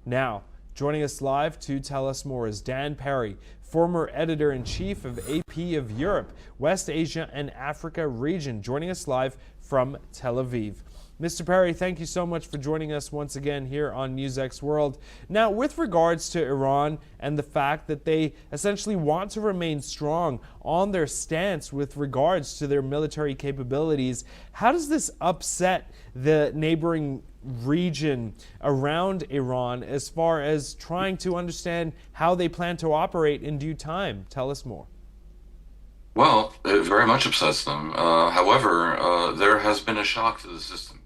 Now, joining us live to tell us more is Dan Perry, former editor-in-chief of AP of Europe, West Asia and Africa region, joining us live from Tel Aviv. Mr. Perry, thank you so much for joining us once again here on NewsX World. Now, with regards to Iran and the fact that they essentially want to remain strong on their stance with regards to their military capabilities, how does this upset the neighboring region around Iran as far as trying to understand how they plan to operate in due time? Tell us more. Well, it very much upsets them. However, there has been a shock to the system.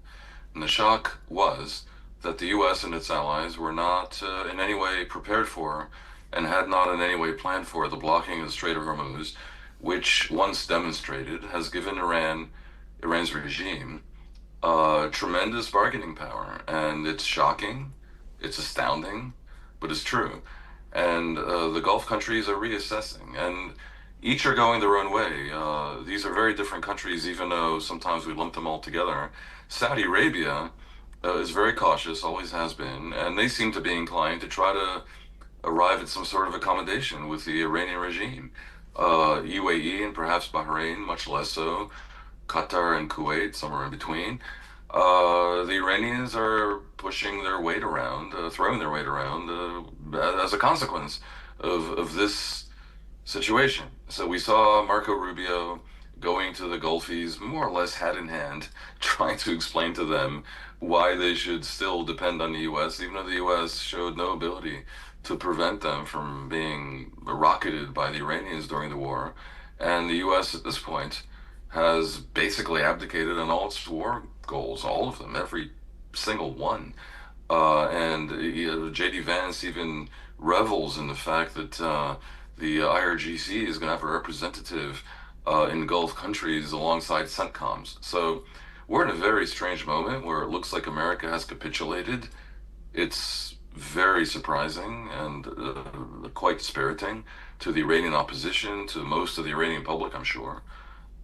And the shock was that the U.S. and its allies were not in any way prepared for and had not in any way planned for the blocking of the Strait of Hormuz, which once demonstrated has given Iran's regime tremendous bargaining power. And it's shocking, it's astounding, but it's true. And the Gulf countries are reassessing, and each are going their own way. These are very different countries, even though sometimes we lump them all together. Saudi Arabia is very cautious, always has been, and they seem to be inclined to try to arrive at some sort of accommodation with the Iranian regime. UAE and perhaps Bahrain, much less so. Qatar and Kuwait, somewhere in between. The Iranians are pushing their weight around, throwing their weight around as a consequence of this situation. So we saw Marco Rubio going to the Gulfies more or less hat in hand, trying to explain to them why they should still depend on the U.S., even though the U.S. showed no ability to prevent them from being rocketed by the Iranians during the war. And the U.S. at this point has basically abdicated on all its war goals, all of them, every single one. And J.D. Vance even revels in the fact that the IRGC is going to have a representative in Gulf countries alongside CENTCOMs. So we're in a very strange moment where it looks like America has capitulated. It's very surprising and quite dispiriting to the Iranian opposition, to most of the Iranian public, I'm sure,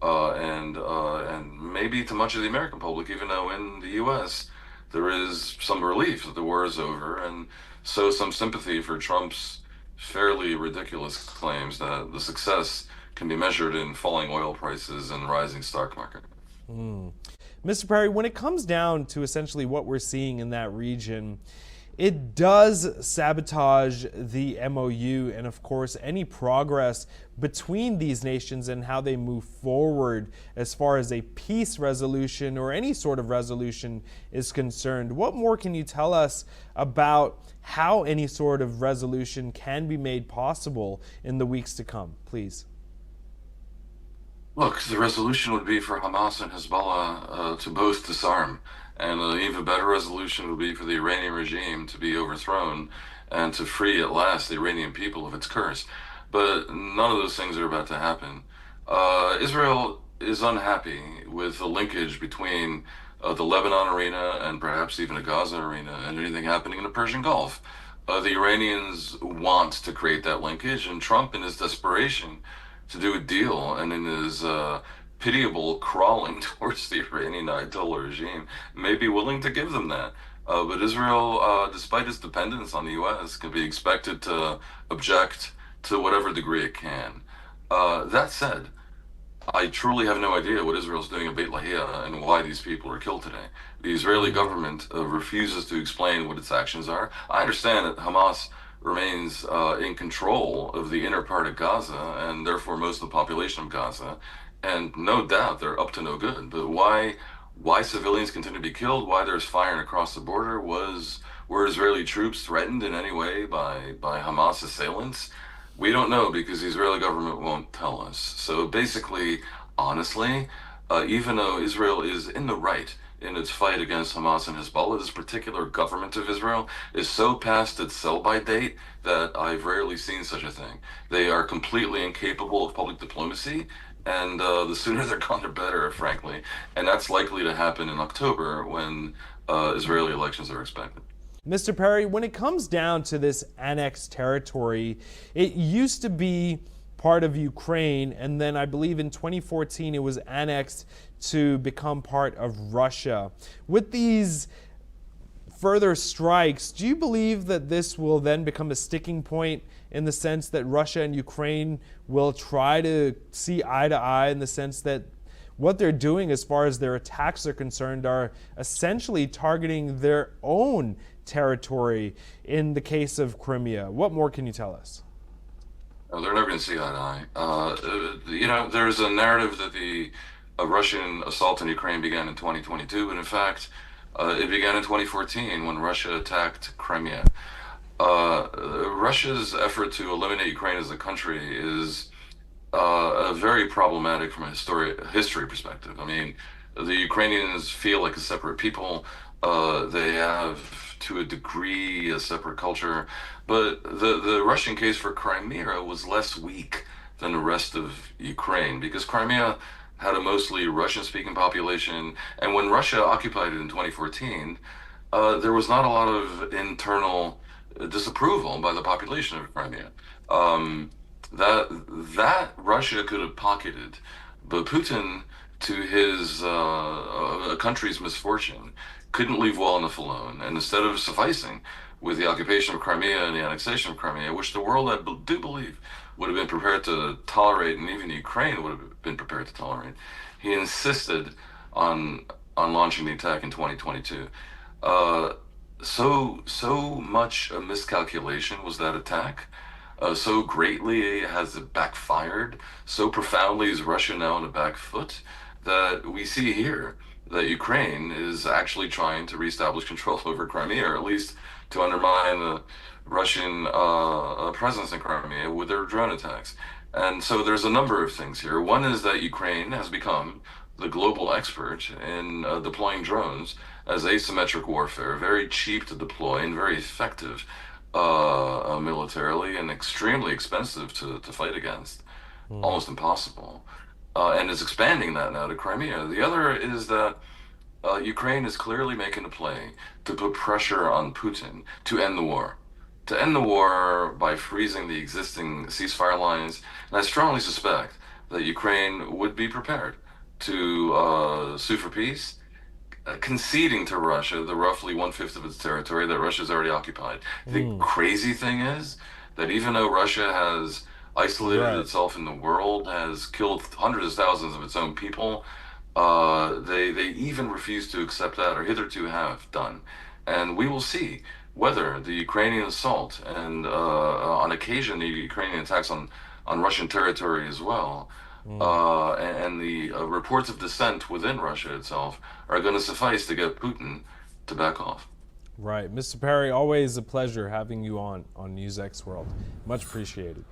and maybe to much of the American public, even though in the U.S. there is some relief that the war is over, and so some sympathy for Trump's fairly ridiculous claims that the success can be measured in falling oil prices and rising stock market. Mr. Perry, when it comes down to essentially what we're seeing in that region, it does sabotage the MOU and, of course, any progress between these nations and how they move forward as far as a peace resolution or any sort of resolution is concerned. What more can you tell us about how any sort of resolution can be made possible in the weeks to come, please? Look, the resolution would be for Hamas and Hezbollah to both disarm. And an even better resolution would be for the Iranian regime to be overthrown and to free at last the Iranian people of its curse. But none of those things are about to happen. Israel is unhappy with the linkage between the Lebanon arena and perhaps even a Gaza arena and anything happening in the Persian Gulf. The Iranians want to create that linkage, and Trump, in his desperation to do a deal and in his pitiable crawling towards the Iranian Ayatollah regime, may be willing to give them that. But Israel, despite its dependence on the U.S., can be expected to object to whatever degree it can. That said, I truly have no idea what Israel's doing in Beit Lahia and why these people are killed today. The Israeli government refuses to explain what its actions are. I understand that Hamas remains in control of the inner part of Gaza and therefore most of the population of Gaza. And no doubt they're up to no good. But why civilians continue to be killed, why there's firing across the border, were Israeli troops threatened in any way by Hamas assailants? We don't know because the Israeli government won't tell us. So basically, honestly, even though Israel is in the right in its fight against Hamas and Hezbollah, this particular government of Israel is so past its sell-by date that I've rarely seen such a thing. They are completely incapable of public diplomacy, and the sooner they're gone, the better, frankly. And that's likely to happen in October when Israeli elections are expected. Mr. Perry, when it comes down to this annexed territory, it used to be part of Ukraine, and then I believe in 2014 it was annexed to become part of Russia. With these further strikes, do you believe that this will then become a sticking point in the sense that Russia and Ukraine will try to see eye to eye, in the sense that what they're doing as far as their attacks are concerned are essentially targeting their own territory in the case of Crimea? What more can you tell us? They're never going to see eye to eye. There's a narrative that the Russian assault on Ukraine began in 2022, but in fact, it began in 2014 when Russia attacked Crimea. Russia's effort to eliminate Ukraine as a country is very problematic from a history perspective. I mean, the Ukrainians feel like a separate people. They have, to a degree, a separate culture. But the Russian case for Crimea was less weak than the rest of Ukraine because Crimea had a mostly Russian-speaking population. And when Russia occupied it in 2014, there was not a lot of internal disapproval by the population of Crimea. That Russia could have pocketed, but Putin, to his country's misfortune, couldn't leave well enough alone. And instead of sufficing with the occupation of Crimea and the annexation of Crimea, which the world, I do believe, would have been prepared to tolerate, and even Ukraine would have been prepared to tolerate, he insisted on launching the attack in 2022. So much a miscalculation was that attack. So greatly has it backfired. So profoundly is Russia now on the back foot that we see here that Ukraine is actually trying to reestablish control over Crimea, or at least to undermine the Russian presence in Crimea with their drone attacks. And so there's a number of things here. One is that Ukraine has become the global expert in deploying drones as asymmetric warfare, very cheap to deploy and very effective militarily, and extremely expensive to fight against, almost impossible. And is expanding that now to Crimea. The other is that Ukraine is clearly making a play to put pressure on Putin to end the war. To end the war by freezing the existing ceasefire lines. And I strongly suspect that Ukraine would be prepared to sue for peace, conceding to Russia the roughly one-fifth of its territory that Russia's already occupied. The crazy thing is that even though Russia has isolated itself in the world, has killed hundreds of thousands of its own people, they even refuse to accept that, or hitherto have done. And we will see whether the Ukrainian assault and on occasion the Ukrainian attacks on Russian territory as well, and the reports of dissent within Russia itself are going to suffice to get Putin to back off. Right. Mr. Perry, always a pleasure having you on NewsX World. Much appreciated.